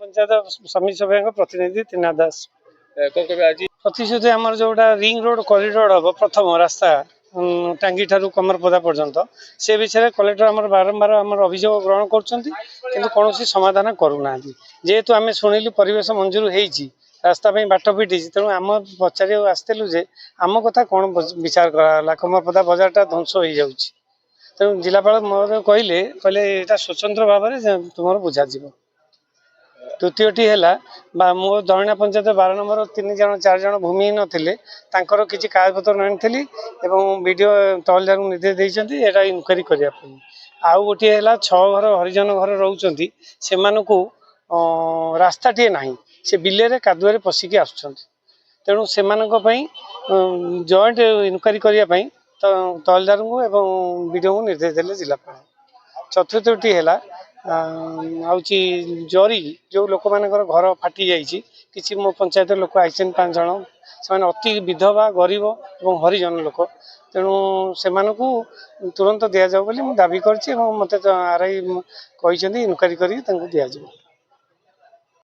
पंचायत समिति सभ्य प्रतिनिधि त्रिनाथ दास कौन कहे आज प्रतिश्रुति आम जोटा रिंग रोड कॉरिडोर हम प्रथम रास्ता टांगी ठारू कमरपदा पर्यंत से विषय कलेक्टर आम बारंबार आम अभियोग ग्रहण कर कौन समाधान करूना जेहेतु आम शुणिलु परिवेश मंजूर होती रास्ता बाट फिटी तेणु आम पचार आसलु जे आम कथा कौन विचार कराला कमरपदा बजारटा ध्वंस हो जाऊँगी तेणु जिलापाल महोदय कहले यहाँ स्वतंत्र भाव में तुम बुझा द्वितीयटी है मो दहिना पंचायत 12 नंबर 3 जन 4 जन भूमिहीन थे किसी कागजपत्र आनी वीडियो तहसीलदार को निर्देश देती यहाँ इनक्वारी करने आउ गोटे है 6 घर हरिजन घर रोचे से रास्ताटे ना से बिले कादुआ पशिकी आसुँच तेणु से जॉइंट इनक्वारी करने तहसीलदार को एवं वीडियो को निर्देश देले जिलापाल। चतुर्थटी है जरी जो लोक मान घर फाटी जाइए किसी मो पंचायत लोक आई 5 जन से अति विधवा गरीब और हरिजन लोक तेणु से तुरंत दि जाऊ दाबी कर मत आरआई कहते इनक्वारी कर दि जाऊ।